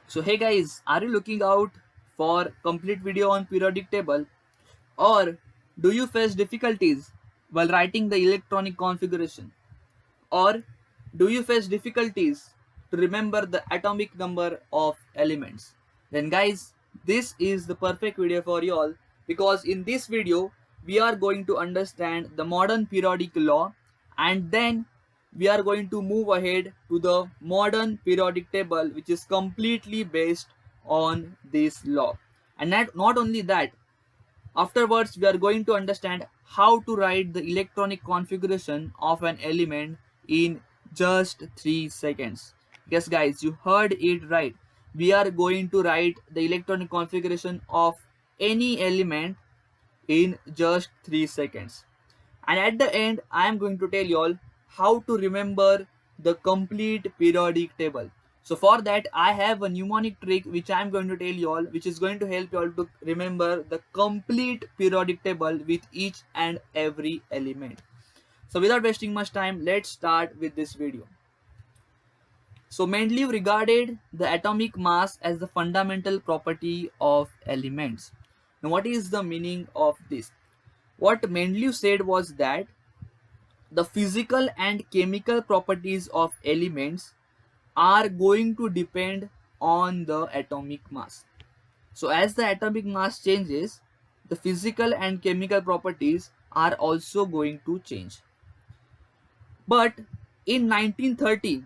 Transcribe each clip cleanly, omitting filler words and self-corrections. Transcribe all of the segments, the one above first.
So hey guys, are you looking out for complete video on periodic table, or do you face difficulties while writing the electronic configuration, or do you face difficulties to remember the atomic number of elements? Then guys, this is the perfect video for you all, because in this video we are going to understand the modern periodic law, and then we are going to move ahead to the modern periodic table, which is completely based on this law. And not only that, afterwards, we are going to understand how to write the electronic configuration of an element in just 3 seconds. Yes, guys, you heard it right. We are going to write the electronic configuration of any element in just 3 seconds. And at the end, I am going to tell you all how to remember the complete periodic table. So for that, I have a mnemonic trick which I am going to tell you all, which is going to help you all to remember the complete periodic table with each and every element. So without wasting much time, let's start with this video. So Mendeleev regarded the atomic mass as the fundamental property of elements. Now what is the meaning of this? What Mendeleev said was that the physical and chemical properties of elements are going to depend on the atomic mass. So as the atomic mass changes, the physical and chemical properties are also going to change. But in 1930,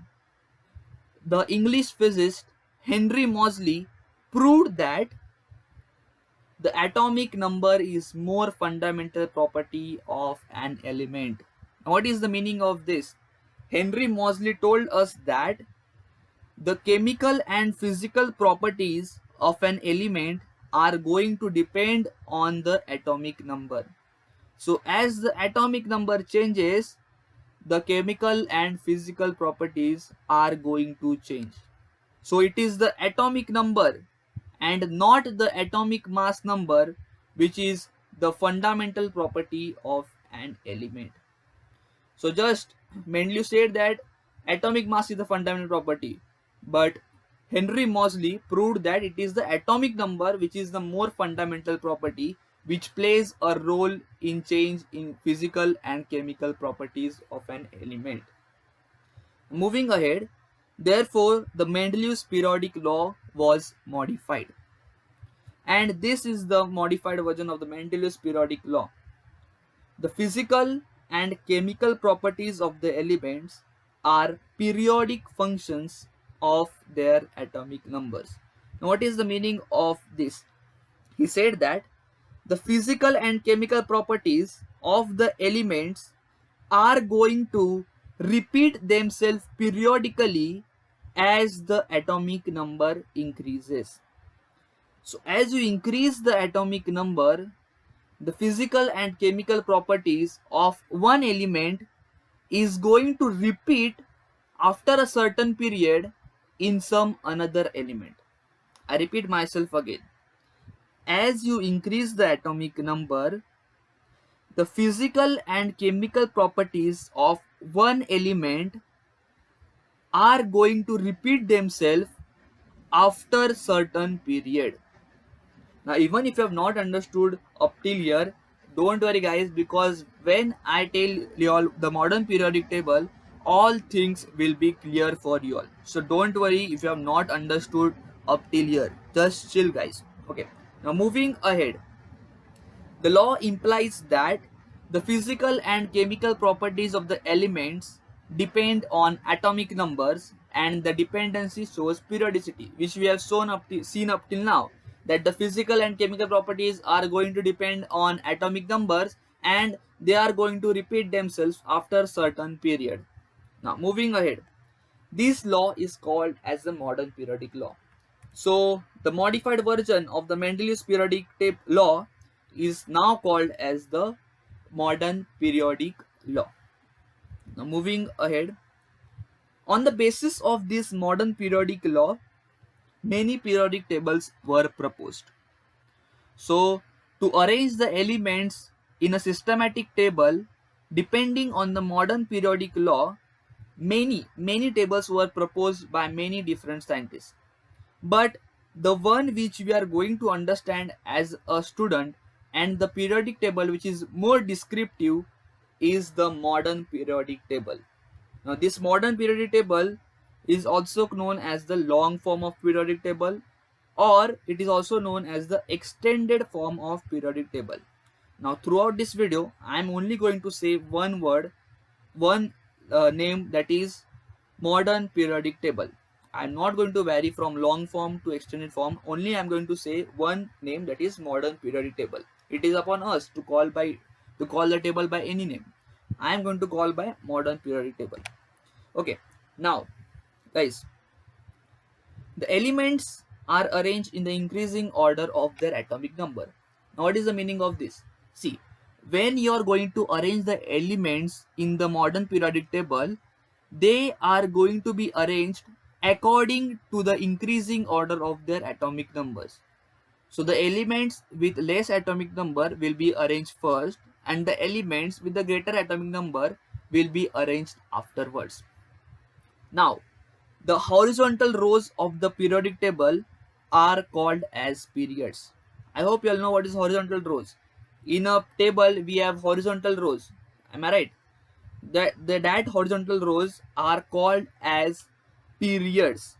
the English physicist Henry Moseley proved that the atomic number is more fundamental property of an element. What is the meaning of this? Henry Moseley told us that the chemical and physical properties of an element are going to depend on the atomic number. So as the atomic number changes, the chemical and physical properties are going to change. So it is the atomic number and not the atomic mass number which is the fundamental property of an element. So just Mendeleev said that atomic mass is the fundamental property, but Henry Moseley proved that it is the atomic number which is the more fundamental property, which plays a role in change in physical and chemical properties of an element. Moving ahead, therefore the Mendeleev's periodic law was modified. And this is the modified version of the Mendeleev's periodic law. The physical and chemical properties of the elements are periodic functions of their atomic numbers. Now, what is the meaning of this? He said that the physical and chemical properties of the elements are going to repeat themselves periodically as the atomic number increases. So, as you increase the atomic number, the physical and chemical properties of one element is going to repeat after a certain period in some another element. I repeat myself again. As you increase the atomic number, the physical and chemical properties of one element are going to repeat themselves after certain period. Now, even if you have not understood up till here, don't worry, guys, because when I tell you all the modern periodic table, all things will be clear for you all. So, don't worry if you have not understood up till here. Just chill, guys. Okay. Now, moving ahead, the law implies that the physical and chemical properties of the elements depend on atomic numbers, and the dependency shows periodicity, which we have seen up till now, that the physical and chemical properties are going to depend on atomic numbers and they are going to repeat themselves after certain period. Now moving ahead, this law is called as the modern periodic law. So the modified version of the Mendeleev's periodic law is now called as the modern periodic law. Now moving ahead, on the basis of this modern periodic law, many periodic tables were proposed. So to arrange the elements in a systematic table depending on the modern periodic law, many tables were proposed by many different scientists. but the one which we are going to understand as a student and the periodic table which is more descriptive is the modern periodic table. Now this modern periodic table is also known as the long form of periodic table, or it is also known as the extended form of periodic table. Now throughout this video I am only going to say one word, one name, that is modern periodic table. I am not going to vary from long form to extended form, only I am going to say one name, that is modern periodic table. It is upon us to call the table by any name. I am going to call by modern periodic table. Okay, now guys, the elements are arranged in the increasing order of their atomic number. Now what is the meaning of this? See, when you are going to arrange the elements in the modern periodic table, they are going to be arranged according to the increasing order of their atomic numbers. So the elements with less atomic number will be arranged first, and the elements with the greater atomic number will be arranged afterwards. Now, the horizontal rows of the periodic table are called as periods. I hope you all know what is horizontal rows. In a table, we have horizontal rows. Am I right? That horizontal rows are called as periods.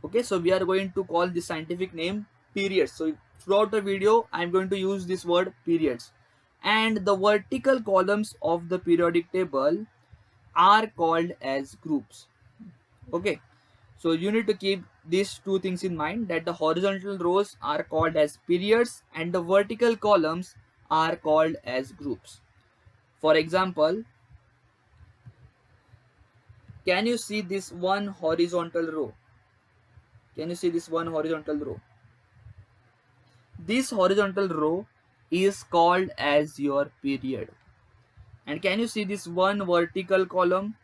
Okay, so we are going to call this scientific name periods. So throughout the video, I am going to use this word periods. And the vertical columns of the periodic table are called as groups. Okay, so you need to keep these two things in mind, that the horizontal rows are called as periods and the vertical columns are called as groups. For example, can you see this one horizontal row? Can you see this one horizontal row? This horizontal row is called as your period. And can you see this one vertical column?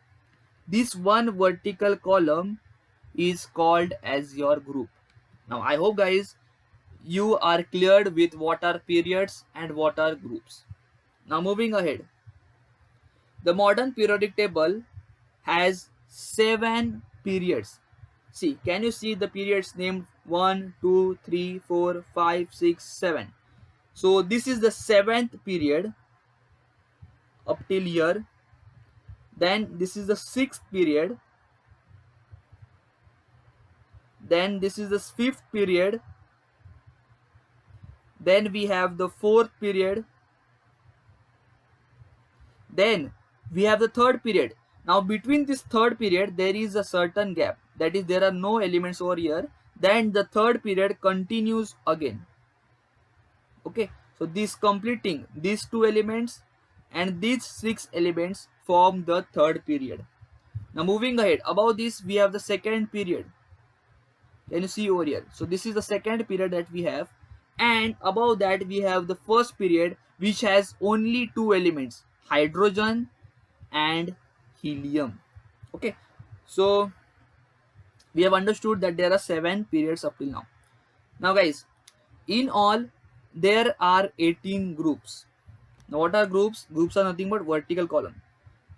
This one vertical column is called as your group. Now I hope guys you are cleared with what are periods and what are groups. Now moving ahead, the modern periodic table has 7 periods. See, can you see the periods named 1, 2, 3, 4, 5, 6, 7? So this is the 7th period up till here. Then this is the 6th period. Then this is the 5th period. Then we have the 4th period. Then we have the 3rd period. Now between this 3rd period there is a certain gap, that is there are no elements over here. Then the 3rd period continues again. Okay, so this completing these 2 elements and these 6 elements form the 3rd period. Now moving ahead, above this we have the 2nd period. Can you see over here? So this is the 2nd period that we have, and above that we have the 1st period which has only 2 elements, hydrogen and helium. Okay, so we have understood that there are 7 periods up till now. Now guys, in all there are 18 groups. Now what are groups? Groups are nothing but vertical column.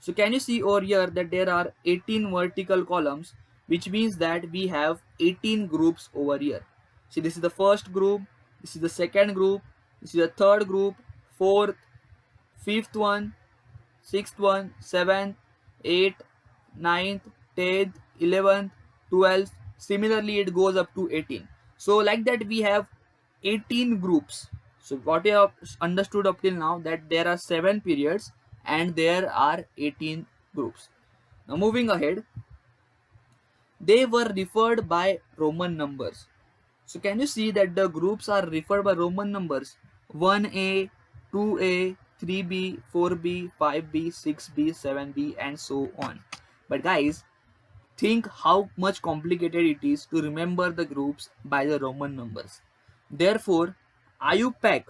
So can you see over here that there are 18 vertical columns, which means that we have 18 groups over here. See, this is the 1st group, this is the 2nd group, this is the 3rd group, 4th, 5th one, 6th one, 7th, 8th, 9th, 10th, 11th, 12th. Similarly, it goes up to 18. So like that we have 18 groups. So what we have understood up till now, that there are 7 periods and there are 18 groups. Now moving ahead, they were referred by Roman numbers. So can you see that the groups are referred by Roman numbers? 1A, 2A, 3B, 4B, 5B, 6B, 7B and so on. But guys, think how much complicated it is to remember the groups by the Roman numbers. Therefore, IUPAC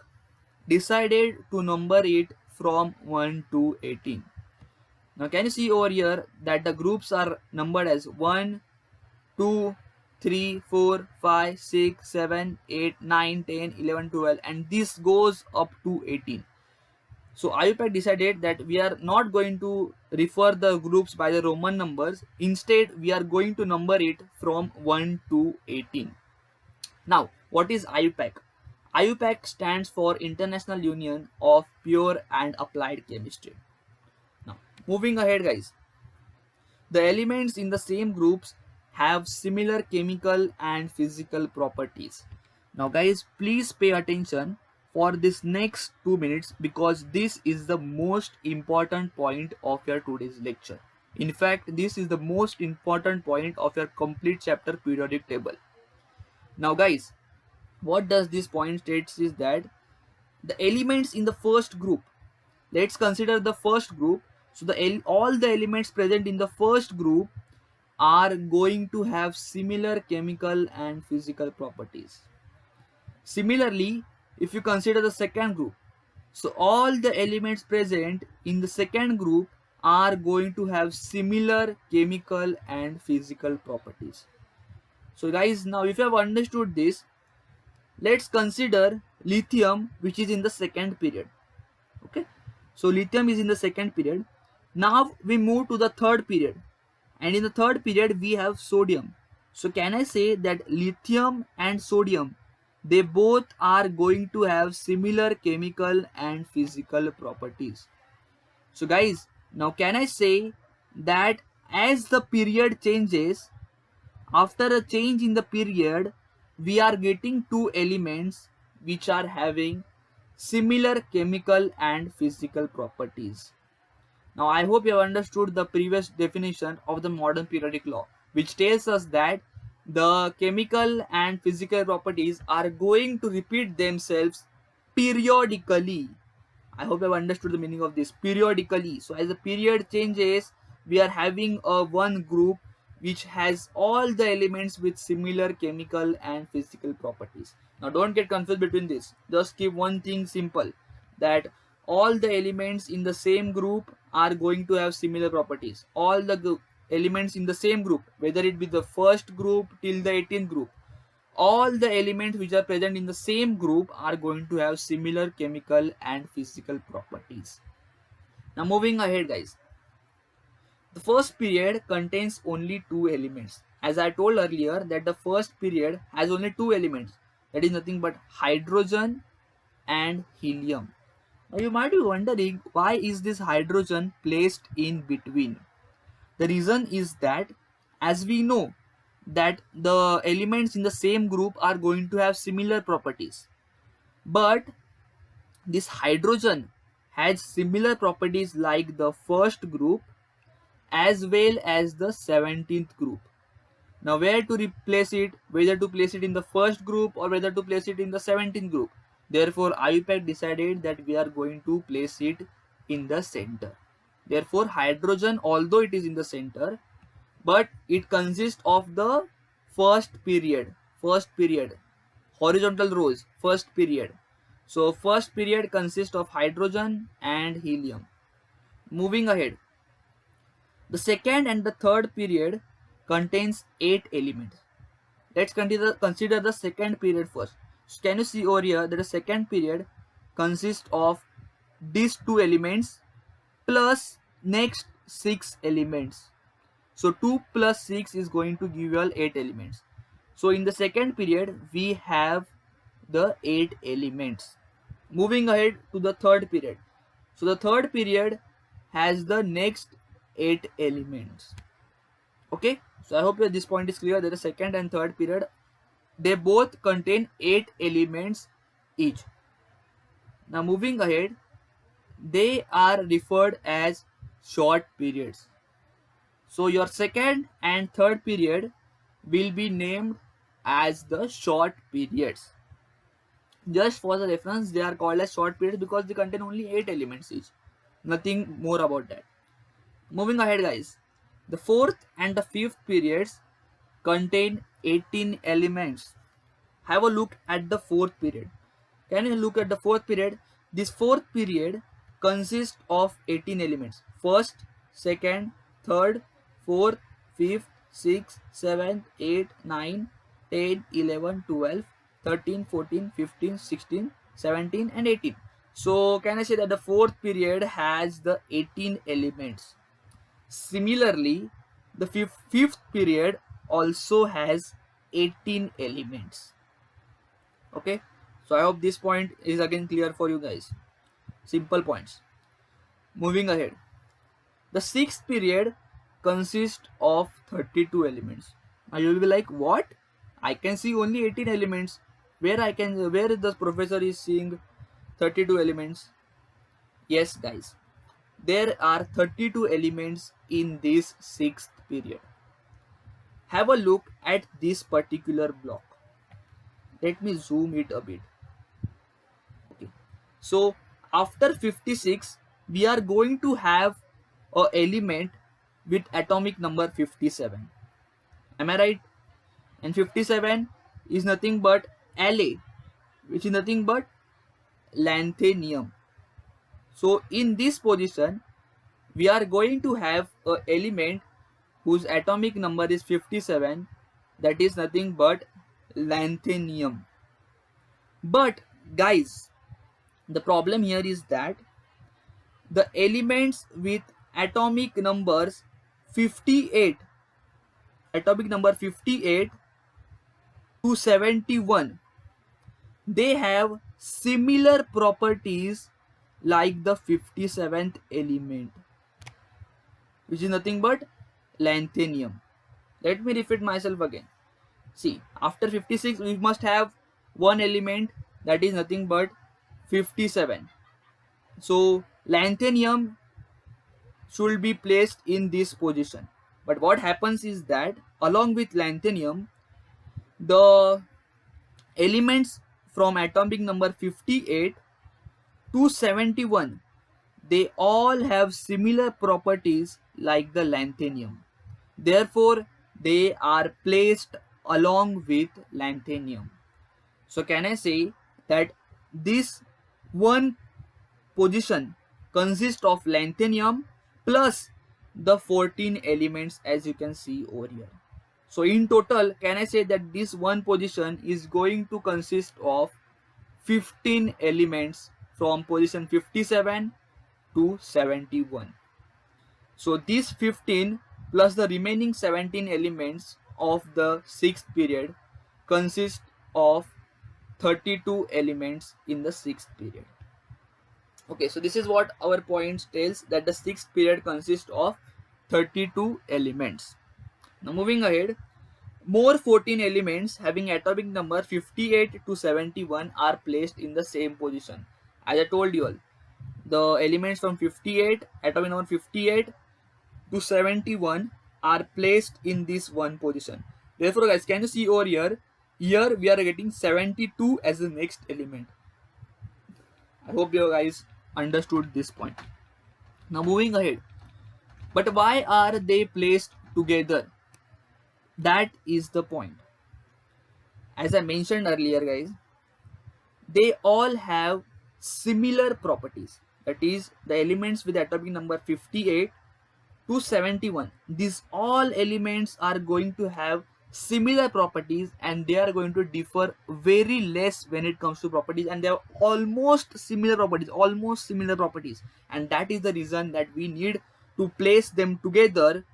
decided to number it from 1 to 18. Now can you see over here that the groups are numbered as 1, 2, 3, 4, 5, 6, 7, 8, 9, 10, 11, 12 and this goes up to 18. So IUPAC decided that we are not going to refer the groups by the Roman numbers. Instead, we are going to number it from 1 to 18. Now, what is IUPAC? IUPAC stands for International Union of Pure and Applied Chemistry. Now, moving ahead, guys, the elements in the same groups have similar chemical and physical properties. Now, guys, please pay attention for this next 2 minutes because this is the most important point of your today's lecture. In fact, this is the most important point of your complete chapter periodic table. Now, guys, what does this point states is that the elements in the first group, let's consider the first group. So all the elements present in the first group are going to have similar chemical and physical properties. Similarly, if you consider the second group, so all the elements present in the second group are going to have similar chemical and physical properties. So guys, now if you have understood this, let's consider lithium, which is in the second period. Okay, so lithium is in the second period. Now we move to the third period, and in the third period we have sodium. So can I say that lithium and sodium, they both are going to have similar chemical and physical properties? So guys, now can I say that as the period changes, after a change in the period, we are getting two elements which are having similar chemical and physical properties. Now, I hope you have understood the previous definition of the modern periodic law, which tells us that the chemical and physical properties are going to repeat themselves periodically. I hope you have understood the meaning of this, periodically. So as the period changes, we are having a one group which has all the elements with similar chemical and physical properties. Now don't get confused between this. Just keep one thing simple, that all the elements in the same group are going to have similar properties. All the elements in the same group, whether it be the first group till the 18th group, all the elements which are present in the same group are going to have similar chemical and physical properties. Now moving ahead, guys, the first period contains only two elements. As I told earlier that the first period has only two elements, that is nothing but hydrogen and helium. Now you might be wondering, why is this hydrogen placed in between? The reason is that, as we know, that the elements in the same group are going to have similar properties, but this hydrogen has similar properties like the first group as well as the 17th group. Now where to replace it, whether to place it in the first group or whether to place it in the 17th group, therefore IUPAC decided that we are going to place it in the center. Therefore hydrogen, although it is in the center, but it consists of the first period, horizontal rows, first period. So first period consists of hydrogen and helium. Moving ahead, the second and the third period contains 8 elements. Let's consider the second period first. So can you see over here that the second period consists of these two elements plus next 6 elements. So 2 plus 6 is going to give you all 8 elements. So in the second period, we have the 8 elements. Moving ahead to the third period. So the third period has the next 8 elements. Okay. So I hope that this point is clear, that the second and third period, they both contain 8 elements each. Now moving ahead, they are referred as short periods. So your second and third period will be named as the short periods. Just for the reference, they are called as short periods because they contain only 8 elements each. Nothing more about that. Moving ahead, guys, the fourth and the fifth periods contain 18 elements. Have a look at the fourth period. Can you look at the fourth period? This fourth period consists of 18 elements. First, second, third, fourth, fifth, sixth, seventh, eighth, 9, 10, 11, 12, 13, 14, 15, 16, 17 and 18. So can I say that the fourth period has the 18 elements. Similarly, the fifth period also has 18 elements. Okay, so I hope this point is again clear for you guys. Simple points. Moving ahead, the sixth period consists of 32 elements. Now you will be like, what? I can see only 18 elements. Where the professor is seeing 32 elements? Yes, guys, there are 32 elements in this sixth period. Have a look at this particular block. Let me zoom it a bit. Okay. So after 56, we are going to have a element with atomic number 57. Am I right? And 57 is nothing but La, which is nothing but lanthanum. So in this position, we are going to have a element whose atomic number is 57, that is nothing but lanthanum. But guys, the problem here is that the elements with atomic numbers 58, atomic number 58 to 71, they have similar properties like the 57th element, which is nothing but lanthanum. Let me repeat myself again. See, after 56 we must have one element, that is nothing but 57. So lanthanum should be placed in this position. But what happens is that along with lanthanum, the elements from atomic number 58 to 71, they all have similar properties like the lanthanum. Therefore, they are placed along with lanthanum. So can I say that this one position consists of lanthanum plus the 14 elements, as you can see over here. So in total, can I say that this one position is going to consist of 15 elements from position 57 to 71. So these 15 plus the remaining 17 elements of the sixth period consist of 32 elements in the sixth period. Okay, so this is what our point tells, that the sixth period consists of 32 elements. Now moving ahead, more 14 elements having atomic number 58 to 71 are placed in the same position. As I told you all, the elements from 58, atomic number 58 to 71 are placed in this one position. Therefore guys, can you see over here, here we are getting 72 as the next element. I hope you guys understood this point. Now moving ahead, but why are they placed together? That is the point. As I mentioned earlier guys, they all have similar properties. That is, the elements with atomic number 58 to 71, these all elements are going to have similar properties, and they are going to differ very less when it comes to properties, and they have almost similar properties, and that is the reason that we need to place them together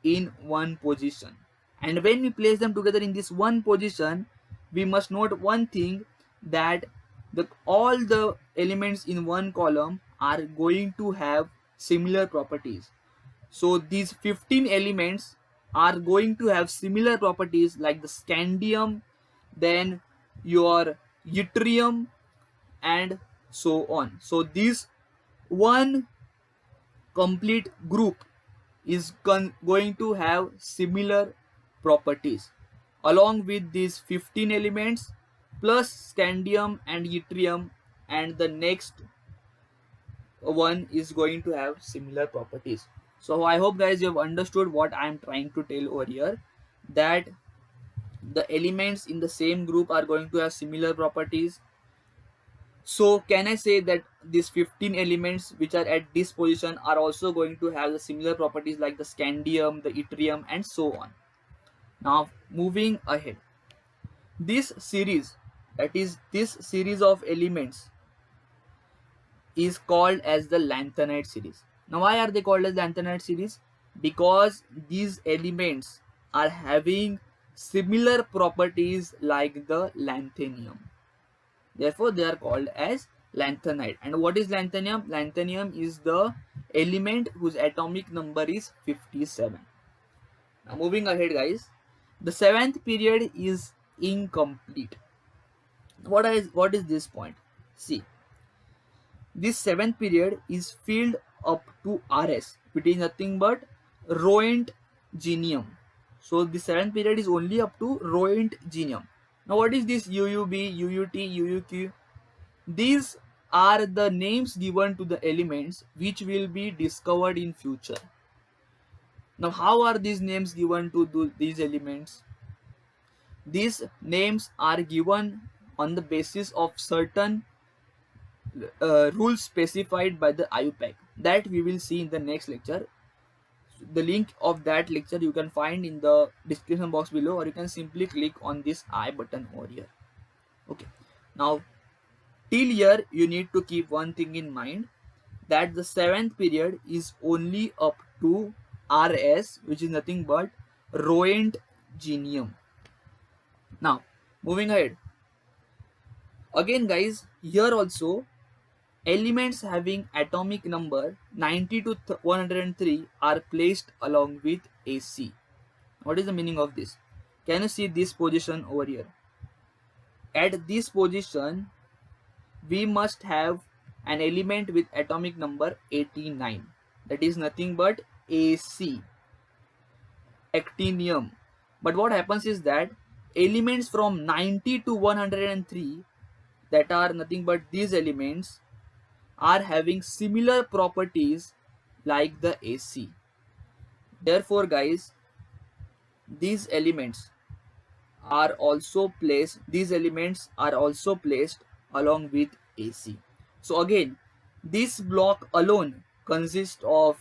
in one position. And when we place them together in this one position, we must note one thing, that all the elements in one column are going to have similar properties. So these 15 elements are going to have similar properties like the scandium, then your yttrium, and so on. So this one complete group is going to have similar properties along with these 15 elements plus scandium and yttrium, and the next one is going to have similar properties. So I hope guys you have understood what I am trying to tell over here, that the elements in the same group are going to have similar properties. So can I say that these 15 elements which are at this position are also going to have the similar properties like the scandium, the yttrium, and so on. Now moving ahead, this series, that is this series of elements, is called as the lanthanide series. Now why are they called as lanthanide series? Because these elements are having similar properties like the lanthanum. Therefore, they are called as lanthanide. And what is lanthanum? Lanthanum is the element whose atomic number is 57. Now, moving ahead, guys, the seventh period is incomplete. What is this point? See, this seventh period is filled up to Rs, which is nothing but Roentgenium. So the seventh period is only up to Roentgenium. Now what is this UUB, UUT, UUQ? These are the names given to the elements which will be discovered in future. Now how are these names given to these elements? These names are given on the basis of certain rules specified by the IUPAC that we will see in the next lecture. The link of that lecture you can find in the description box below, or you can simply click on this I button over here. Okay, now till here you need to keep one thing in mind, that the seventh period is only up to Rs, which is nothing but Roentgenium. Now moving ahead, again guys, here also elements having atomic number 90 to 103 are placed along with AC. What is the meaning of this? Can you see this position over here? At this position, we must have an element with atomic number 89. That is nothing but AC, actinium. But what happens is that elements from 90 to 103, that are nothing but these elements, are having similar properties like the AC. Therefore guys, these elements are also placed along with AC. So again, this block alone consists of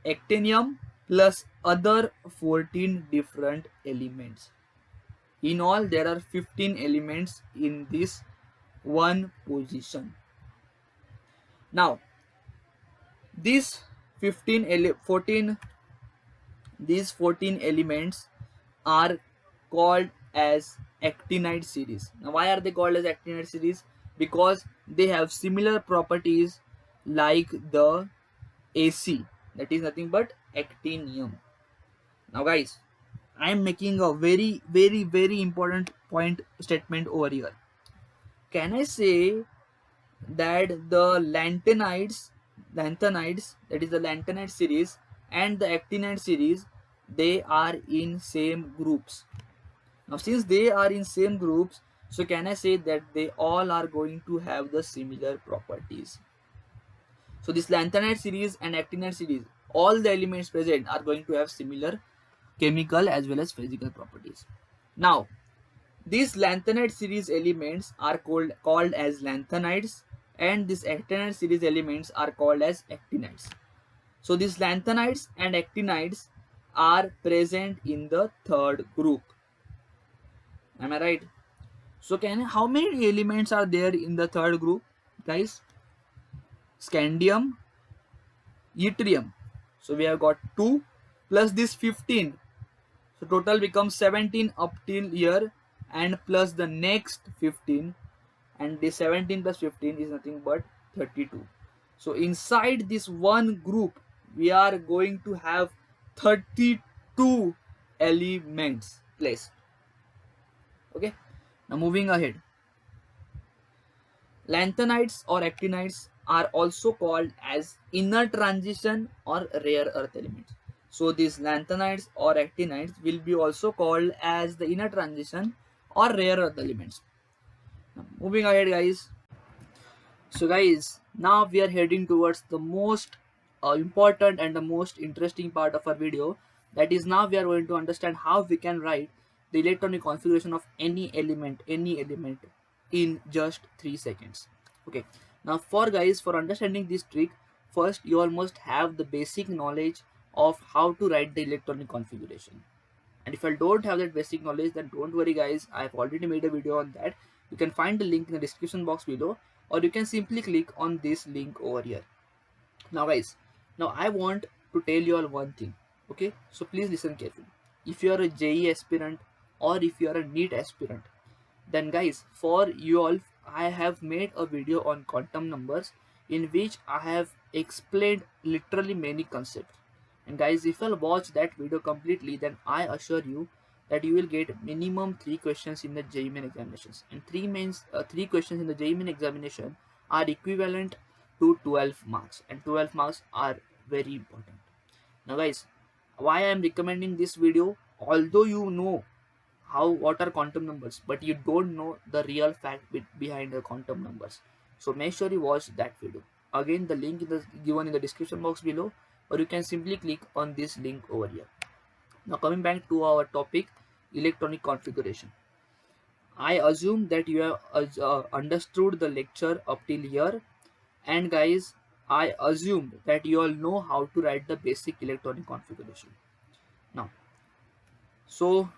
actinium plus other 14 different elements. In all, there are 15 elements in this one position. Now these 14 elements are called as actinide series. Now why are they called as actinide series? Because they have similar properties like the AC, that is nothing but actinium. Now guys, I am making a very important point statement over here. Can I say that the lanthanides, that is the lanthanide series, and the actinide series, they are in same groups? Now since they are in same groups, so can I say that they all are going to have the similar properties? So this lanthanide series and actinide series, all the elements present are going to have similar chemical as well as physical properties. Now these lanthanide series elements are called as lanthanides, and these actinide series elements are called as actinides. So these lanthanides and actinides are present in the third group. Am I right? So how many elements are there in the third group, guys? Scandium, yttrium. So we have got 2 plus this 15. So total becomes 17 up till here, and plus the next 15, and the 17 plus 15 is nothing but 32. So inside this one group we are going to have 32 elements placed. Okay, now moving ahead, lanthanides or actinides are also called as inner transition or rare earth elements. So these lanthanides or actinides will be also called as the inner transition or rare earth elements. Now, moving ahead guys. So guys, now we are heading towards the most important and the most interesting part of our video. That is, now we are going to understand how we can write the electronic configuration of any element in just 3 seconds. Okay, now for understanding this trick, first you all must have the basic knowledge of how to write the electronic configuration. And if you don't have that basic knowledge, then don't worry guys, I've already made a video on that. You can find the link in the description box below, or you can simply click on this link over here. Now guys, now I want to tell you all one thing. Okay, so please listen carefully. If you are a JEE aspirant or if you are a NEET aspirant, then guys, for you all I have made a video on quantum numbers in which I have explained literally many concepts. And guys, if you'll watch that video completely, then I assure you that you will get minimum 3 questions in the JEE Main examinations. And three questions in the JEE Main examination are equivalent to 12 marks, and 12 marks are very important. Now guys, why I am recommending this video, although you know what are quantum numbers, but you don't know the real fact behind the quantum numbers, so make sure you watch that video. Again, the link is given in the description box below, or you can simply click on this link over here. Now coming back to our topic, electronic configuration. I assume that you have understood the lecture up till here, and guys, I assume that you all know how to write the basic electronic configuration. Now, so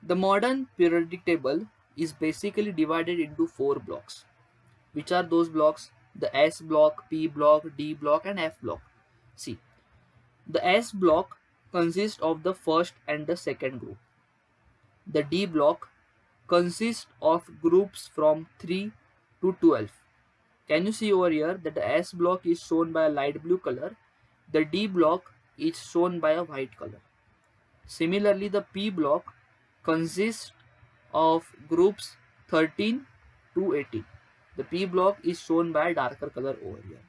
the modern periodic table is basically divided into 4 blocks. Which are those blocks? The S block, P block, D block, and F block. See, the S block consists of the first and the second group. The D block consists of groups from 3 to 12. Can you see over here that the S block is shown by a light blue color, the D block is shown by a white color. Similarly, the P block consists of groups 13 to 18. The P block is shown by a darker color over here.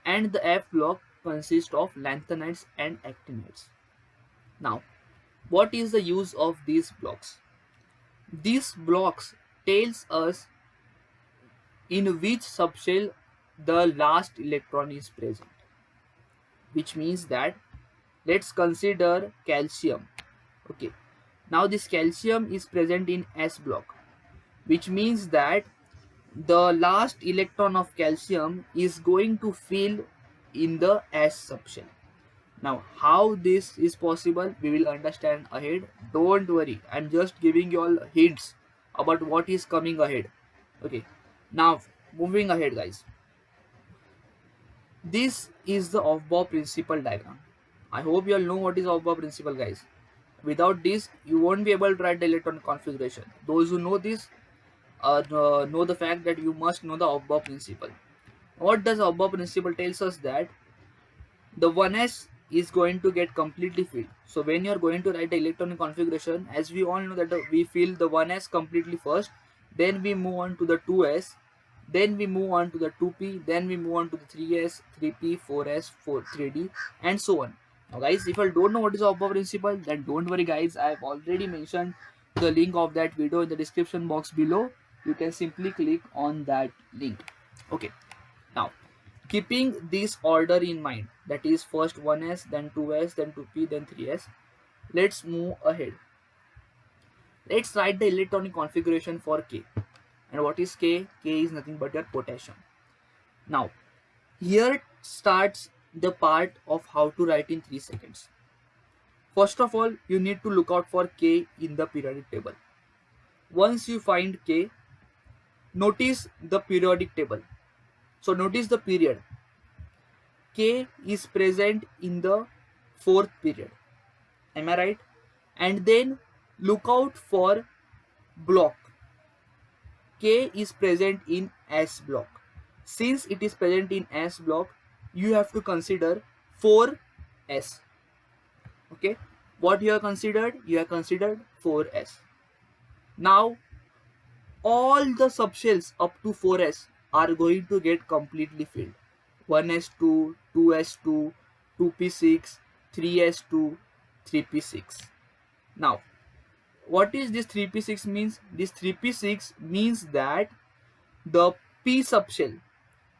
And the F block consists of lanthanides and actinides. Now, what is the use of these blocks? These blocks tells us in which subshell the last electron is present. Which means that, let's consider calcium. Okay. Now this calcium is present in S block, which means that the last electron of calcium is going to fill in the S subshell. Now how this is possible, we will understand ahead. Don't worry, I'm just giving you all hints about what is coming ahead. Okay, now moving ahead guys. This is the Aufbau principle diagram. I hope you all know what is Aufbau principle guys. Without this, you won't be able to write the electron configuration. Those who know this know the fact that you must know the Aufbau principle. What does Aufbau principle tells us? That the 1s is going to get completely filled. So when you are going to write the electronic configuration, as we all know that we fill the 1s completely first, then we move on to the 2s, then we move on to the 2p, then we move on to the 3s, 3p, 4s, 3d, and so on. Now guys, if you don't know what is Aufbau principle, then don't worry guys, I have already mentioned the link of that video in the description box below. You can simply click on that link. Okay, now keeping this order in mind, that is first 1s, then 2s, then 2p, then 3s, let's move ahead. Let's write the electronic configuration for K. And what is K? K is nothing but your potassium. Now here starts the part of how to write in 3 seconds. First of all, you need to look out for K in the periodic table. Once you find K, notice the periodic table. So notice the period. K is present in the 4th period. Am I right? And then look out for block. K is present in S block. Since it is present in S block, you have to consider 4s. Okay, what you have considered? You have considered 4s. Now all the subshells up to 4s are going to get completely filled. 1s2, 2s2, 2p6, 3s2, 3p6. Now what is this 3p6 means? This 3p6 means that the p subshell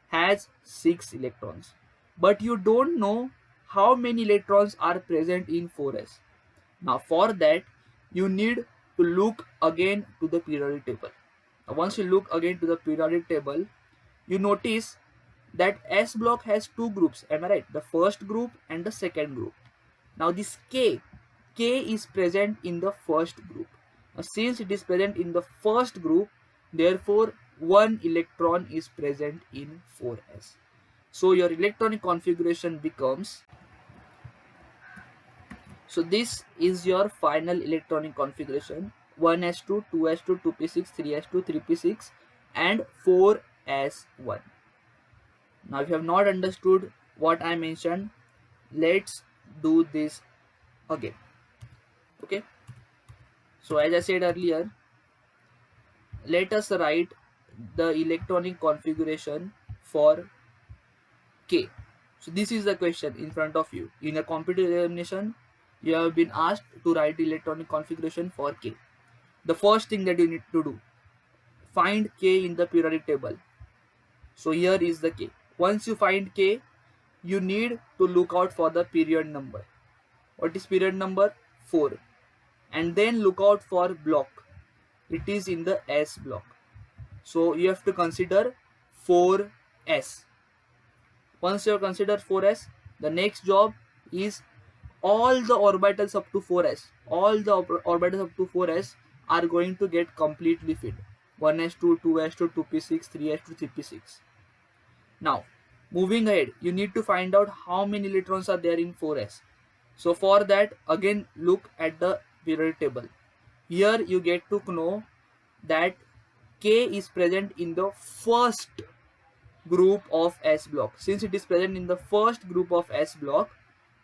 has 6 electrons, but you don't know how many electrons are present in 4s. Now for that, you need to look again to the periodic table. Now once you look again to the periodic table, you notice that S block has 2 groups. Am I right? The first group and the second group. Now this K is present in the first group. Now since it is present in the first group, therefore 1 electron is present in 4s. So your electronic configuration becomes, so this is your final electronic configuration: 1s2, 2s2, 2p6, 3s2, 3p6, and 4s1. Now if you have not understood what I mentioned, let's do this again. Okay, so as I said earlier, let us write the electronic configuration for K. So this is the question in front of you. In a computer examination, you have been asked to write electronic configuration for K. The first thing that you need to do, find K in the periodic table. So here is the K. Once you find K, you need to look out for the period number. What is period number? 4. And then look out for block. It is in the S block. So you have to consider 4s. Once you have considered 4s, the next job is all the orbitals up to 4s. All the orbitals up to 4s are going to get completely filled. 1s2, 2s2, 2p6, 3s2, 3p6. Now, moving ahead, you need to find out how many electrons are there in 4s. So for that, again look at the periodic table. Here you get to know that K is present in the first group of S block. Since it is present in the first group of S block,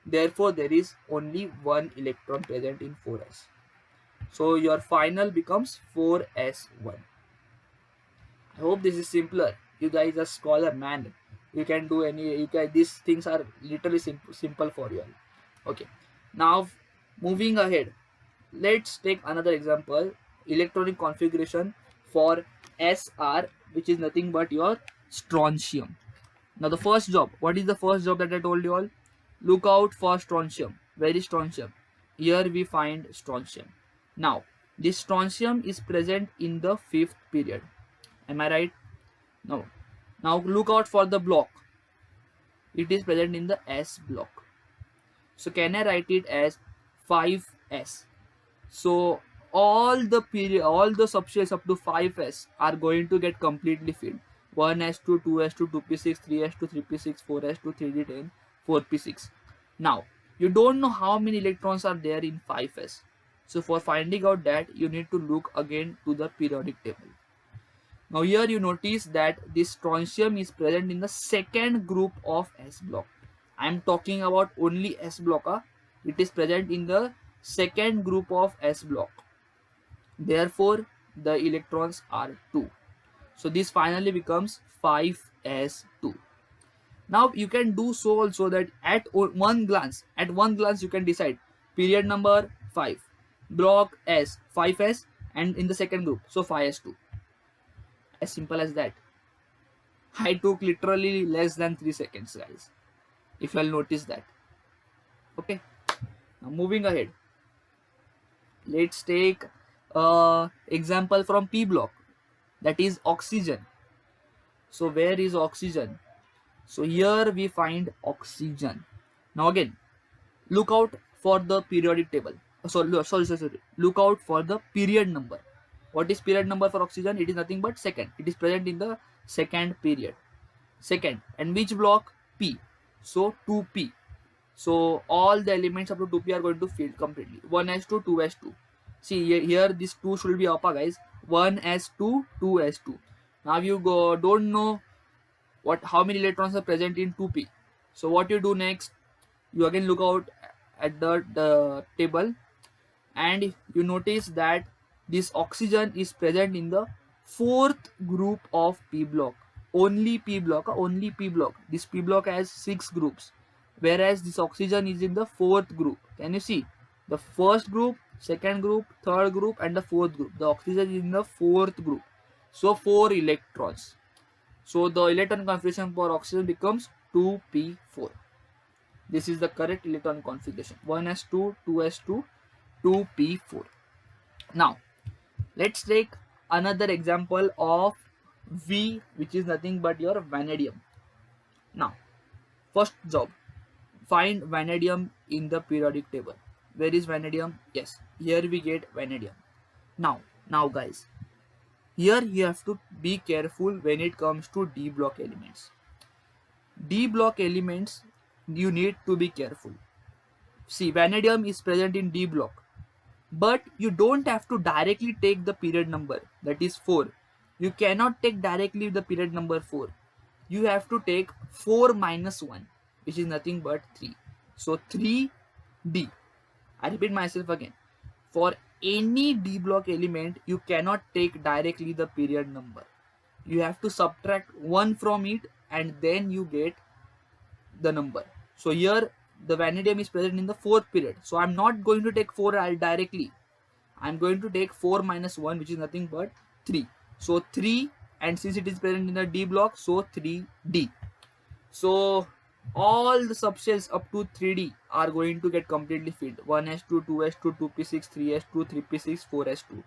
therefore there is only one electron present in 4s. So your final becomes 4s1. I hope this is simpler. You guys are scholar, man. You can do any. These things are literally simple for you all. Okay. Now moving ahead, let's take another example. Electronic configuration for Sr, which is nothing but your strontium. Now the first job, what is the first job that I told you all? Look out for strontium. Where is strontium? Here we find strontium. Now this strontium is present in the 5th period. Am I right? No. Now look out for the block. It is present in the S block. So can I write it as 5s? So all the period, all the subshells up to 5s are going to get completely filled. 1s2, 2s2, 2p6, 3s2, 3p6, 4s2, 3d10, 4p6. Now you don't know how many electrons are there in 5s. So for finding out that, you need to look again to the periodic table. Now here you notice that this strontium is present in the second group of S block. I am talking about only S block. It is present in the second group of S block. Therefore, the electrons are 2. So this finally becomes 5s2. Now you can do so also that at one glance you can decide period number 5, block S 5s, and in the second group, so 5s2. As simple as that. I took literally less than 3 seconds, guys, if you'll notice that. Okay, now moving ahead, let's take example from P block, that is oxygen. So where is oxygen? So here we find oxygen. Now again, look out for the periodic table. Sorry. Look out for the period number. What is period number for oxygen? It is nothing but second. It is present in the second period. Second. And which block? P. So 2p. So all the elements up to 2p are going to fill completely. 1s2, 2s2. See here this 2 should be upper, guys. 1s2, 2s2. Now you don't know how many electrons are present in 2p. So what you do next? You again look out at the table, and you notice that this oxygen is present in the 4th group of P block. Only P block. This P block has 6 groups, whereas this oxygen is in the 4th group. Can you see? The first group, second group, third group, and the 4th group. The oxygen is in the 4th group. So 4 electrons. So the electron configuration for oxygen becomes 2p4. This is the correct electron configuration. 1s2, 2s2, 2p4. Now let's take another example of V, which is nothing but your vanadium. Now first job, find vanadium in the periodic table. Where is vanadium? Yes, here we get vanadium. Now guys, here you have to be careful when it comes to D block elements. D block elements, you need to be careful. See, vanadium is present in D block, but you don't have to directly take the period number, that is 4. you cannot take directly the period number 4. You have to take 4 minus 1, which is nothing but 3. So 3d. I repeat myself again. For any D block element, you cannot take directly the period number. You have to subtract 1 from it and then you get the number. So here the vanadium is present in the 4th period. So I'm not going to take 4 directly. I'm going to take 4 minus 1, which is nothing but 3. So 3, and since it is present in the D block, so 3D. So all the subshells up to 3D are going to get completely filled. 1s2, 2s2, 2p6, 3s2, 3p6, 4s2.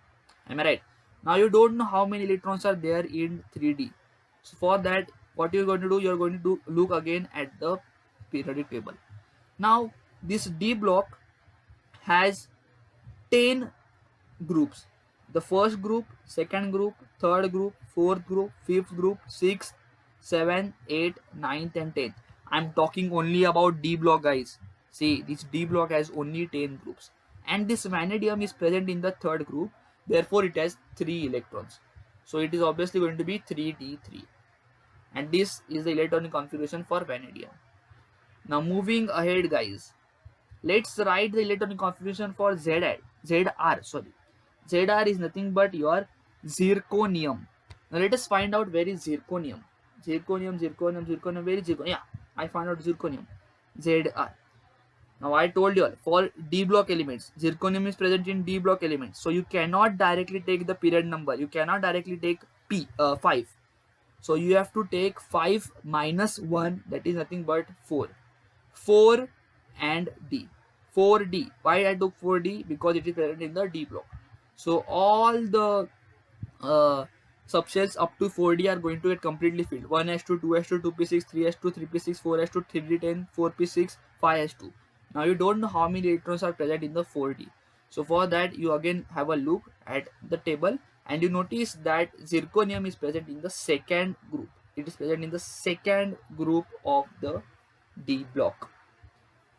Am I right? Now you don't know how many electrons are there in 3D. So for that, what you're going to do, you're going to look again at the periodic table. Now this D block has 10 groups. The first group, second group, third group, fourth group, fifth group, sixth, 7, 8, 9th and 10th. I'm talking only about D block, guys. See, this D block has only 10 groups. And this vanadium is present in the third group. Therefore, it has 3 electrons. So it is obviously going to be 3d3. And this is the electronic configuration for vanadium. Now moving ahead, guys. Let's write the electronic configuration for ZR. ZR is nothing but your zirconium. Now let us find out where is zirconium. Zirconium, where is zirconium? Yeah, I found out zirconium. ZR. Now I told you all, for D block elements, zirconium is present in D block elements. So you cannot directly take the period number. You cannot directly take 5. So you have to take 5 minus 1, that is nothing but 4. 4 and D. 4D. Why I took 4D? Because it is present in the D block. So all the subshells up to 4D are going to get completely filled. 1s2, 2s2, 2p6, 3s2, 3p6, 4s2, 3d10, 4p6, 5s2. Now you don't know how many electrons are present in the 4D. So for that, you again have a look at the table and you notice that zirconium is present in the second group. It is present in the second group of the D block.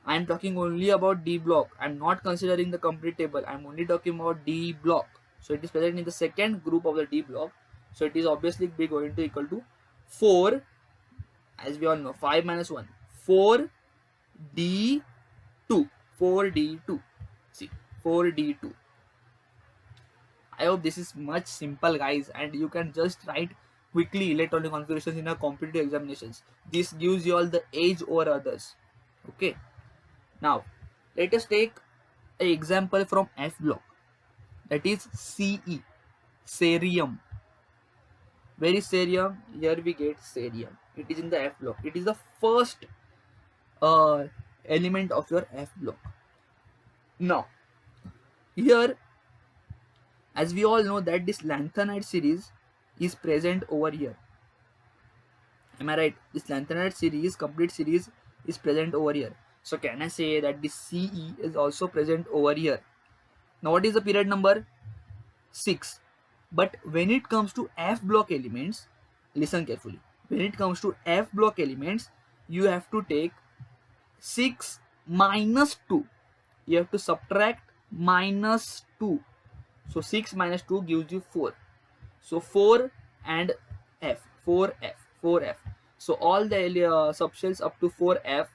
I am talking only about D block. I am not considering the complete table. I am only talking about D block. So it is present in the second group of the D block. So it is obviously going to equal to 4, as we all know, 5 minus 1, 4d2. 4d2. See, 4d2. I hope this is much simple, guys, and you can just write quickly electronic configurations in a competitive examinations. This gives you all the edge over others. Okay. Now, let us take an example from F block. That is Ce, cerium. Where is cerium? Here we get cerium. It is in the F block. It is the first element of your F block. Now, here, as we all know that this lanthanide series is present over here. Am I right? This lanthanide series, complete series, is present over here. So can I say that this Ce is also present over here? Now what is the period number? 6. But when it comes to F block elements, listen carefully. When it comes to F block elements, you have to take 6 minus 2. You have to subtract minus 2. So 6 minus 2 gives you 4. So 4 and F. 4F. So all the subshells up to 4F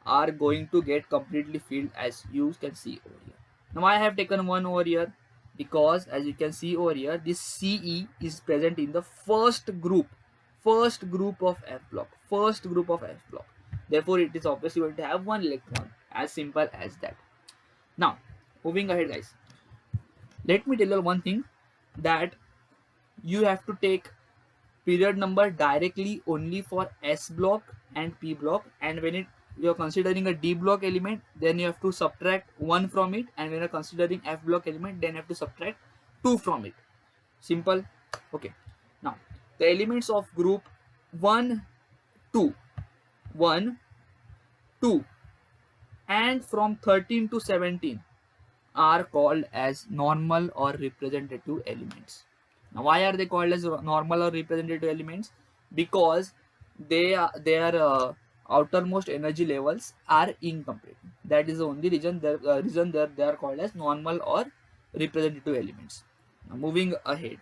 are going to get completely filled, as you can see over here. Now I have taken one over here because as you can see over here, this Ce is present in the first group of F block. Therefore, it is obviously going to have 1 electron. As simple as that. Now, moving ahead, guys. Let me tell you one thing, that you have to take period number directly only for S block and P block, and when you're considering a D block element, then you have to subtract 1 from it, and when you're considering F block element, then you have to subtract 2 from it. Simple. Okay. Now, the elements of group 1, 2, and from 13 to 17 are called as normal or representative elements. Now, why are they called as normal or representative elements? Because their outermost energy levels are incomplete. That is the only reason they are called as normal or representative elements. Now, moving ahead.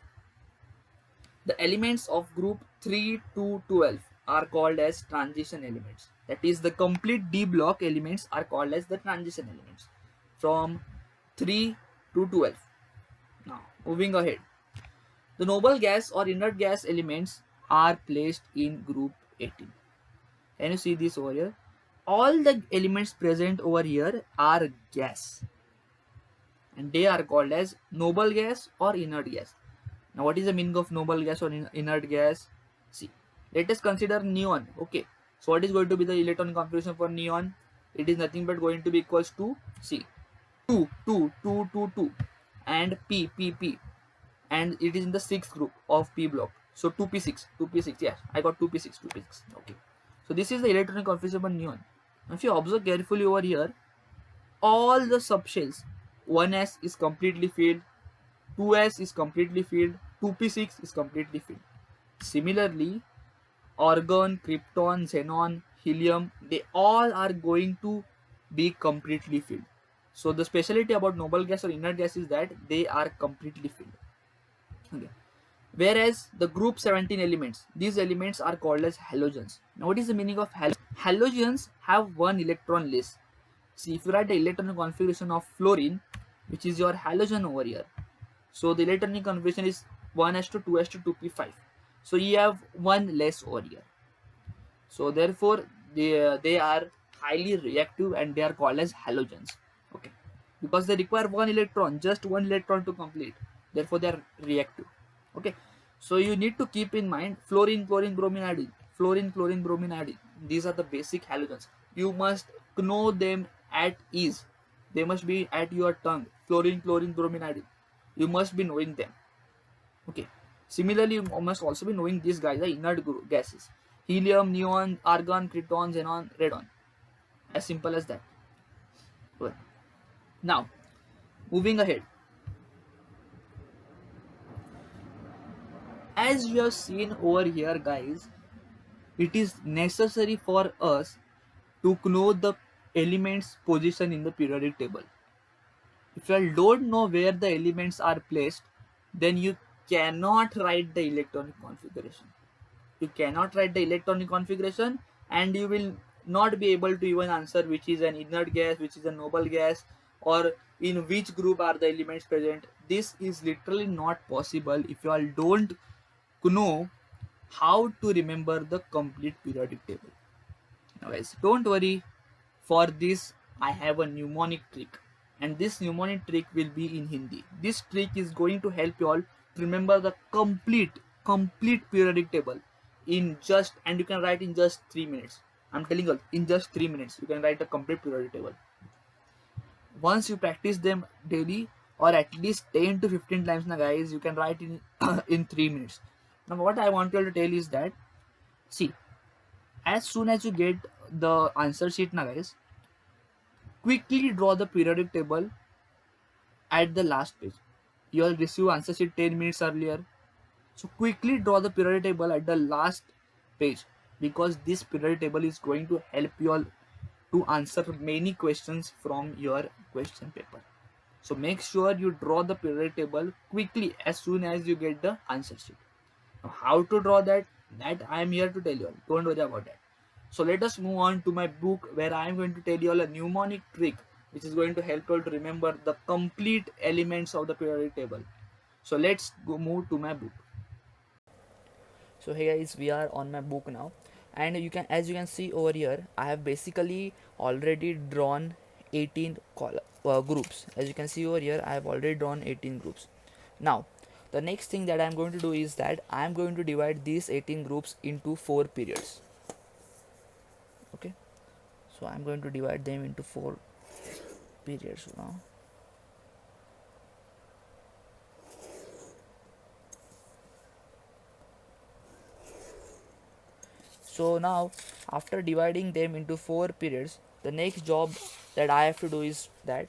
The elements of group 3 to 12 are called as transition elements. That is, the complete D block elements are called as the transition elements from 3 to 12. Now, moving ahead. The noble gas or inert gas elements are placed in group 18. Can you see this over here? All the elements present over here are gas, and they are called as noble gas or inert gas. Now, what is the meaning of noble gas or inert gas? See, let us consider neon. Okay, so what is going to be the electron configuration for neon? It is nothing but going to be equals to C 2 2 2 2 2 and P, and it is in the sixth group of P block. So 2p6. Yes, I got 2p6. Okay, so this is the electronic configuration for neon. Now, if you observe carefully over here, all the subshells, 1s is completely filled, 2s is completely filled, 2p6 is completely filled. Similarly, argon, krypton, xenon, helium, they all are going to be completely filled. So the specialty about noble gas or inert gas is that they are completely filled. Okay. Whereas the group 17 elements, these elements are called as halogens. Now, what is the meaning of halogens? Halogens have one electron less. See, if you write the electronic configuration of fluorine, which is your halogen over here, so the electronic configuration is 1s to 2s to 2p5. So you have one less over here. So therefore, they are highly reactive and they are called as halogens. Okay, because they require one electron, just one electron to complete. Therefore, they are reactive. Okay, so you need to keep in mind fluorine, chlorine, bromine, iodine, fluorine, chlorine, bromine, iodine. These are the basic halogens. You must know them at ease. They must be at your tongue. Fluorine, chlorine, bromine, iodine. You must be knowing them. Okay. Similarly, you must also be knowing these guys, the inert gases: helium, neon, argon, krypton, xenon, radon. As simple as that. Good. Now, moving ahead. As you have seen over here, guys, it is necessary for us to know the elements position in the periodic table. If you don't know where the elements are placed, then you cannot write the electronic configuration. You cannot write the electronic configuration, and you will not be able to even answer which is an inert gas, which is a noble gas, or in which group are the elements present. This is literally not possible if you all don't know how to remember the complete periodic table. Now guys, don't worry, for this I have a mnemonic trick, and this mnemonic trick will be in Hindi. This trick is going to help you all to remember the complete periodic table in just, and you can write in just 3 minutes. I'm telling you, in just 3 minutes you can write a complete periodic table. Once you practice them daily, or at least 10 to 15 times now guys, you can write in in 3 minutes. Now what I want you to tell is that, see, as soon as you get the answer sheet now guys, quickly draw the periodic table at the last page. You will receive answer sheet 10 minutes earlier. So quickly draw the periodic table at the last page, because this periodic table is going to help you all to answer many questions from your question paper. So make sure you draw the periodic table quickly as soon as you get the answer sheet. Now, how to draw that I am here to tell you all. Don't worry about that. So let us move on to my book, where I am going to tell you all a mnemonic trick which is going to help you all to remember the complete elements of the periodic table. So let's go move to my book. So hey guys, we are on my book now, and you can, as you can see over here, I have basically already drawn 18 groups. As you can see over here, I have already drawn 18 groups. Now the next thing that I am going to do is that I am going to divide these 18 groups into 4 periods. Okay, so I'm going to divide them into 4 periods now. So now, after dividing them into 4 periods, the next job that I have to do is that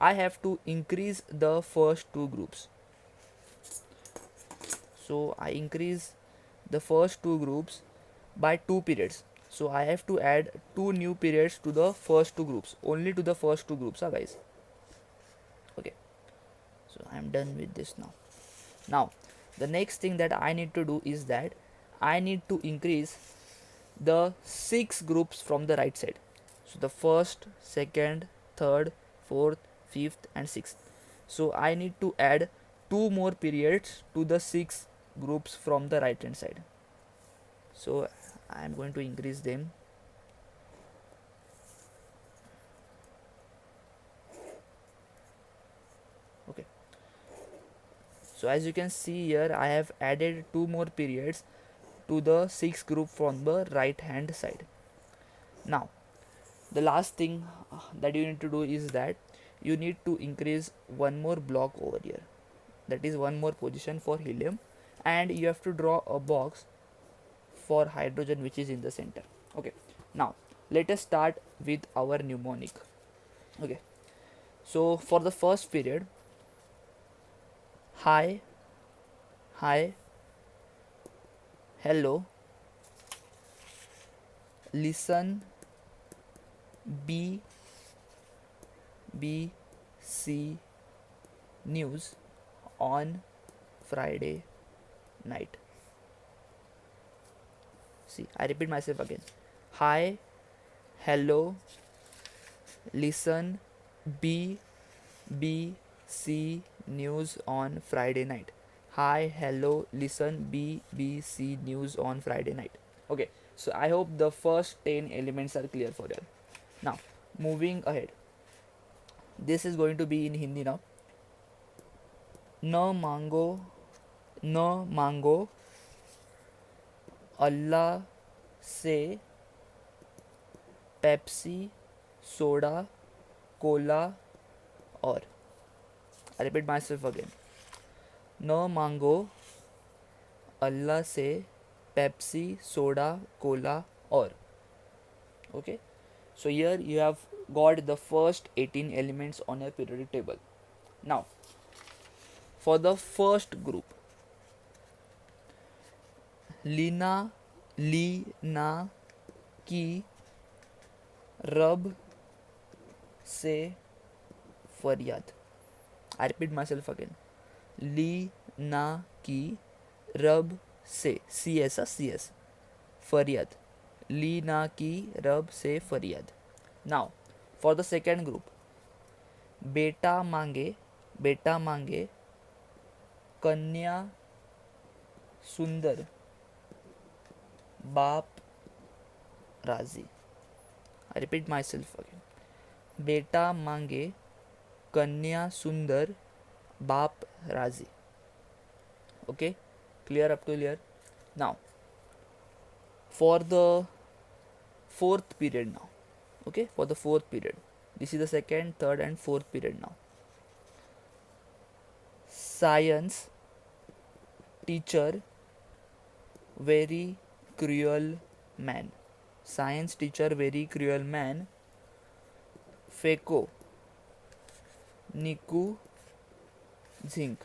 I have to increase the first 2 groups. So I increase the first 2 groups by 2 periods. So I have to add 2 new periods to the first 2 groups, only to the first 2 groups, guys. Okay, so I'm done with this now. Now The next thing that I need to do is that I need to increase the 6 groups from the right side. So the first, second, third, fourth, fifth and sixth. So I need to add 2 more periods to the 6 groups from the right hand side. So I am going to increase them. Okay. So as you can see here, I have added 2 more periods to the 6 group from the right hand side. Now the last thing that you need to do is that you need to increase one more block over here, that is one more position for helium, and you have to draw a box for hydrogen which is in the center. Okay, now let us start with our mnemonic. Okay, so for the first period, hi, hi, hello, listen, b, b, c, news on Friday night. See, I repeat myself again. Hi, hello, listen, B, B, C, news on Friday night. Hi, hello, listen, B, B, C, news on Friday night. Okay, so I hope the first 10 elements are clear for you. Now, moving ahead. This is going to be in Hindi now. No mango, no mango, Allah से Pepsi, soda, Cola और, I repeat myself again. No mango, अल्लाह से Pepsi, soda, Cola और. Okay, so here you have got the first 18 elements on your periodic table. Now for the first group, लीना, ली, ना, की, रब से फरियाद. I repeat myself again. ली, ना, की, रब से, सी एस सी एस, फरियाद. ली, ना, की, रब से फरियाद. Now for the second group, बेटा मांगे, कन्या सुंदर, बाप राजी. I repeat myself again. बेटा मांगे, कन्या सुंदर, बाप राजी. Okay, clear up to here. Now for the fourth period now. Okay, for the fourth period, this is the second, third and fourth period now. Science teacher very cruel man. Science teacher very cruel man. फेको, निकू, झिंक.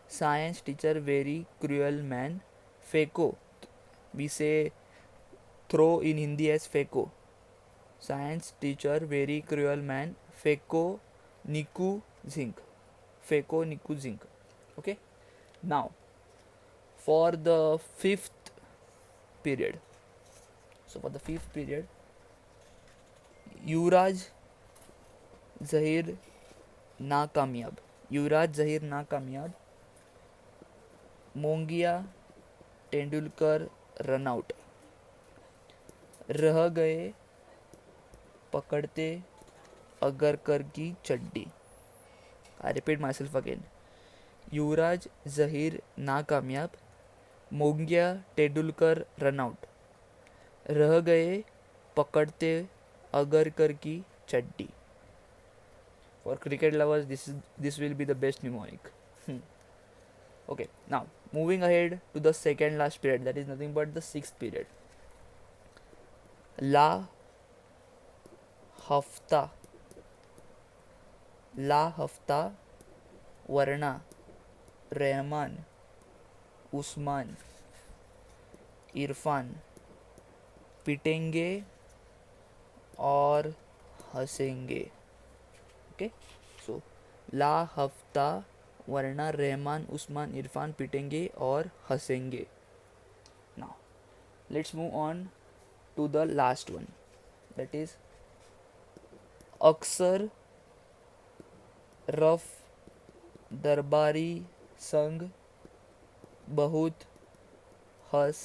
Science teacher very cruel man. फेको, we say throw in Hindi as फेको. Science teacher very cruel man. फेको, निकू, झिंक. फेको, निकू, झिंक. Okay, now for the fifth period. So for the fifth period, युवराज जहीर नाकामयाब. युवराज जहीर नाकामयाब. मोंगिया तेंदुलकर रनआउट. रह गए पकड़ते अगरकर की चड्डी. I repeat myself again. युवराज जहीर नाकामयाब. मोंगिया तेंदुलकर रनआउट. रह गए पकड़ते अगरकर की चड्डी. For cricket lovers, this will be the best mnemonic. Okay, now moving ahead to the second last period, that is nothing but the sixth period. ला हफ्ता, वरना, रहमान, उस्मान, इरफान, पिटेंगे और हंसेंगे. Okay, so ला हफ्ता, वरना रहमान उस्मान इरफान पिटेंगे और हंसेंगे. Now let's move on to the last one, that is अक्सर rough दरबारी संग बहुत हंस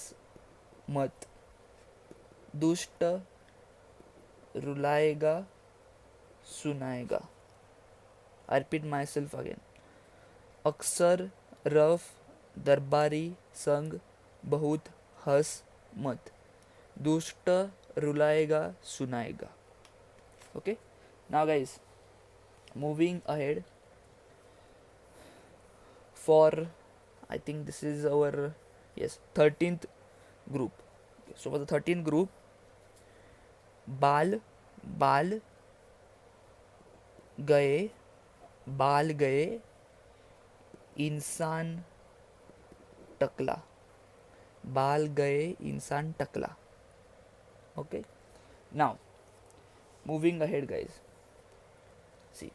मत दुष्ट रुलाएगा सुनाएगा. I repeat myself again. अक्सर रफ दरबारी संग बहुत हंस मत दुष्ट रुलाएगा सुनाएगा. Okay, now guys, moving ahead for, I think this is our 13th group. Okay, so for the 13th group, बाल बाल गए इंसान टकला. बाल गए इंसान टकला. Okay, now moving ahead guys, see,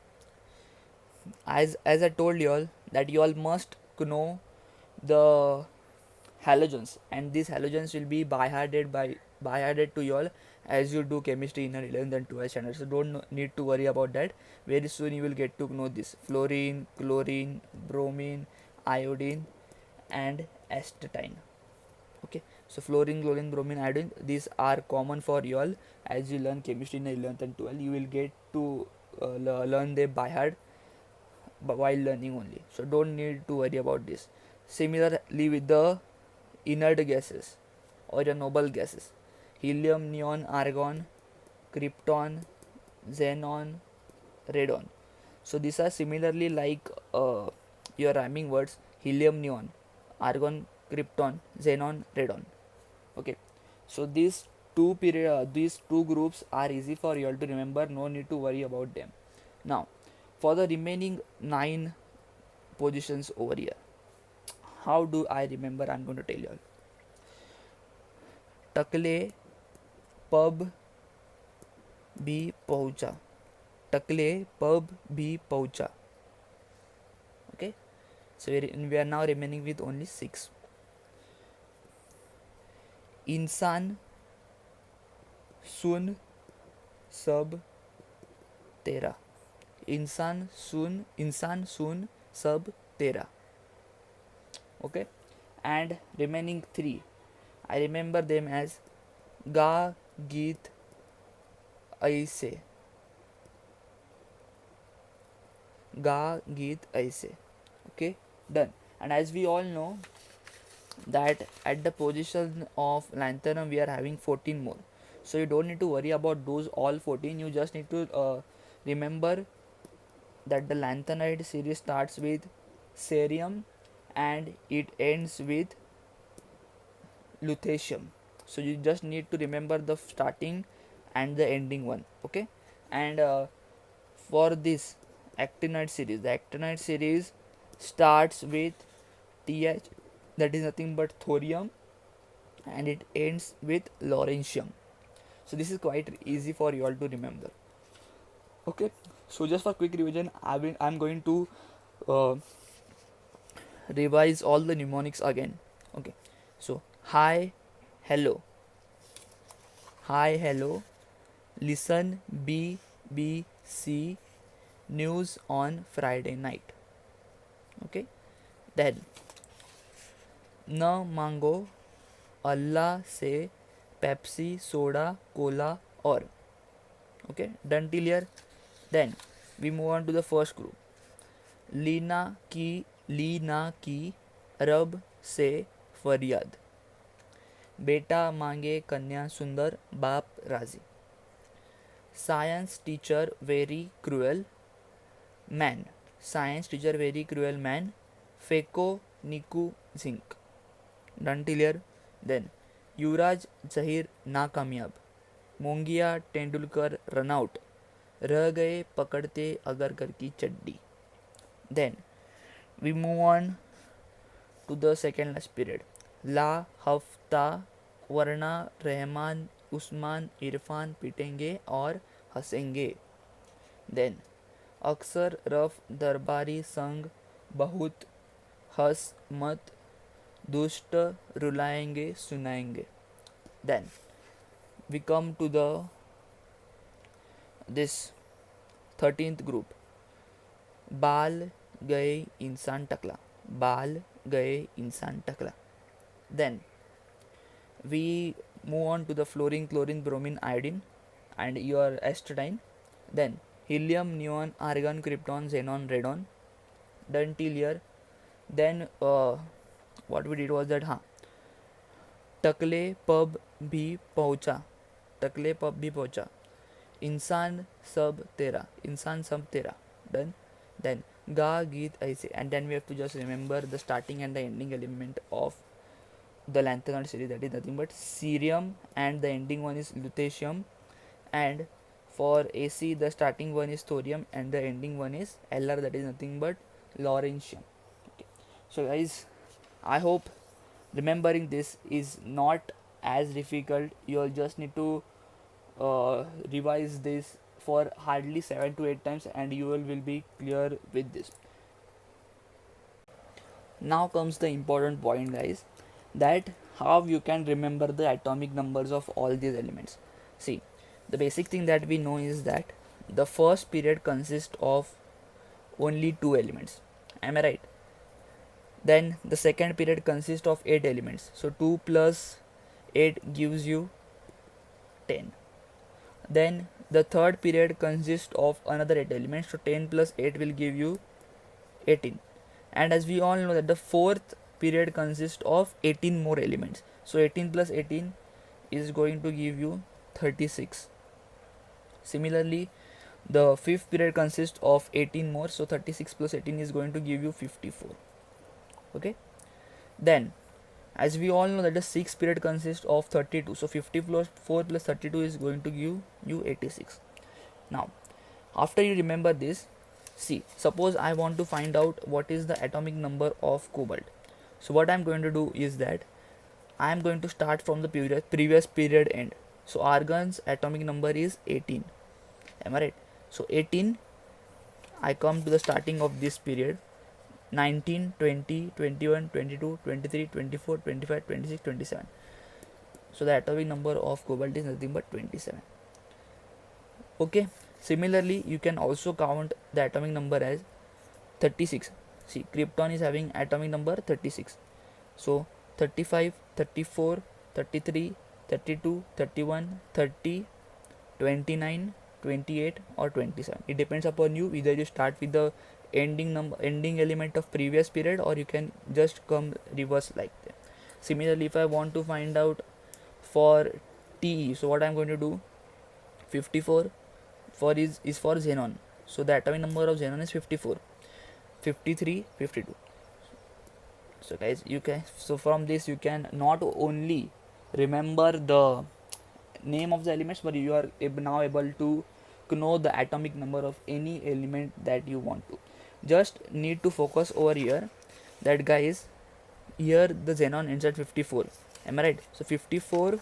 as I told you all that you all must know the halogens, and these halogens will be by hearted to you all as you do chemistry in 11th and 12th standard, so don't need to worry about that. Very soon you will get to know this: fluorine, chlorine, bromine, iodine and astatine. Okay, so fluorine, chlorine, bromine, iodine, these are common for you all as you learn chemistry in 11th and 12th. You will get to learn them by heart while learning only, so don't need to worry about this. Similarly with the inert gases or your noble gases: helium, neon, argon, krypton, xenon, radon. So these are similarly like your rhyming words: helium, neon, argon, krypton, xenon, radon. Okay, so these two groups are easy for you all to remember, no need to worry about them. Now for the remaining 9 positions over here, how do I remember? I'm going to tell you all. Takle pub भी पहुंचा. टकले pub भी पहुंचा. Okay, so we are now remaining with only 6. इंसान सुन सब तेरा. इंसान सुन सब तेरा. Okay, and remaining 3, I remember them as गा गीत ऐसे. गा गीत ऐसे. Okay, done. And as we all know that at the position of lanthanum we are having 14 more, so you don't need to worry about those all 14. You just need to remember that the lanthanide series starts with cerium and it ends with lutetium, so you just need to remember the starting and the ending one. Okay, and for this actinide series, the actinide series starts with Th, that is nothing but thorium, and it ends with lawrencium. So this is quite easy for you all to remember. Okay, so just for quick revision, I'm going to revise all the mnemonics again. Okay, so hi, hello, listen BBC news on Friday night. Okay, then न मांगो अल्लाह से Pepsi soda Cola और. Okay, done till here. Then we move on to the first group. Leena की रब से फरियाद. बेटा मांगे कन्या सुंदर बाप राजी. Science teacher very cruel man. Science teacher very cruel man. फेको निकू जिंक. Done till here. Then Yuvraj Zaheer नाकामयाब. Mongia Tendulkar run out. रह गए पकड़ते अगरकर की चड्डी. Then we move on to the second last period. ला हफ्ता वरना रहमान उस्मान इरफान पिटेंगे और हंसेंगे. देन अक्सर रफ दरबारी संग बहुत हंस मत दुष्ट रुलाएंगे सुनाएंगे. Then we come to the this 13th group. बाल गए इंसान टकला. बाल गए इंसान टकला. Then we move on to the fluorine, chlorine, bromine, iodine and your estradine. Then helium, neon, argon, krypton, xenon, radon. Done till here. Then what we did was that Takle pub भी पहुंचा. टकले pub भी पहुंचा. इंसान सब तेरा. इंसान सब तेरा. Done. Then गा गीत ऐसे. And then we have to just remember the starting and the ending element of the lanthanide series, that is nothing but cerium, and the ending one is lutetium. And for AC the starting one is thorium and the ending one is Lr, that is nothing but lawrencium. Okay. So guys, I hope remembering this is not as difficult. You'll just need to revise this for hardly 7 to 8 times and you will be clear with this. Now comes the important point, guys, that how you can remember the atomic numbers of all these elements. See, the basic thing that we know is that the first period consists of only 2 elements. Am I right? Then the second period consists of 8 elements. So 2 plus 8 gives you 10. Then the third period consists of another 8 elements. So 10 plus 8 will give you 18. And as we all know that the fourth period consists of 18 more elements. So 18 plus 18 is going to give you 36. Similarly, the fifth period consists of 18 more. So 36 plus 18 is going to give you 54. Okay. Then as we all know that the sixth period consists of 32. So 54 plus 32 is going to give you 86. Now after you remember this, see, suppose I want to find out what is the atomic number of cobalt. So what I am going to do is that I am going to start from the previous period end. So argon's atomic number is 18. Am I right? So 18, I come to the starting of this period. 19, 20, 21, 22, 23, 24, 25, 26, 27. So the atomic number of cobalt is nothing but 27. Okay. Similarly, you can also count the atomic number as 36. See, krypton is having atomic number 36. So 35, 34, 33, 32, 31, 30, 29, 28 or 27. It depends upon you. Either you start with the ending element of previous period or you can just come reverse like that. Similarly, if I want to find out for TE, so what I am going to do, 54 is for xenon. So the atomic number of xenon is 54, 53, 52. So guys, so from this you can not only remember the name of the elements, but you are now able to know the atomic number of any element that you want to. Just need to focus over here that guys, here the xenon ends at 54. Am I right? So 54,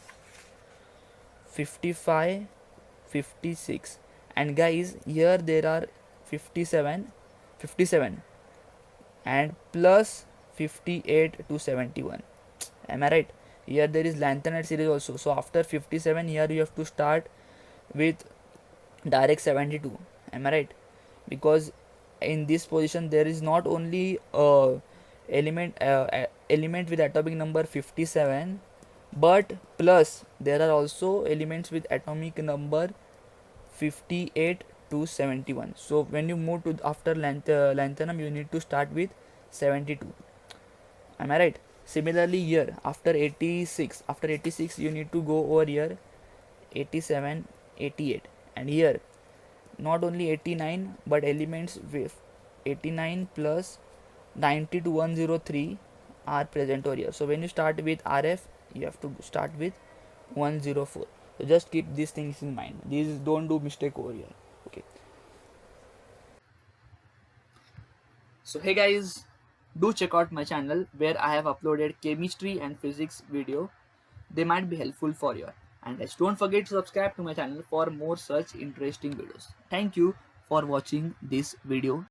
55, 56, and guys here there are 57 and plus 58 to 71. Am I right? Here there is lanthanide series also. So after 57, here you have to start with direct 72. Am I right? Because in this position there is not only element with atomic number 57, but plus there are also elements with atomic number 58 to 71. So when you move to after lanthanum, you need to start with 72. Am I right? Similarly here after 86 you need to go over here 87, 88, and here not only 89 but elements with 89 plus 90 to 103 are present over here. So when you start with RF, you have to start with 104. So just keep these things in mind. These don't do mistake over here. Okay. So hey guys, do check out my channel where I have uploaded chemistry and physics video. They might be helpful for you. And guys, don't forget to subscribe to my channel for more such interesting videos. Thank you for watching this video.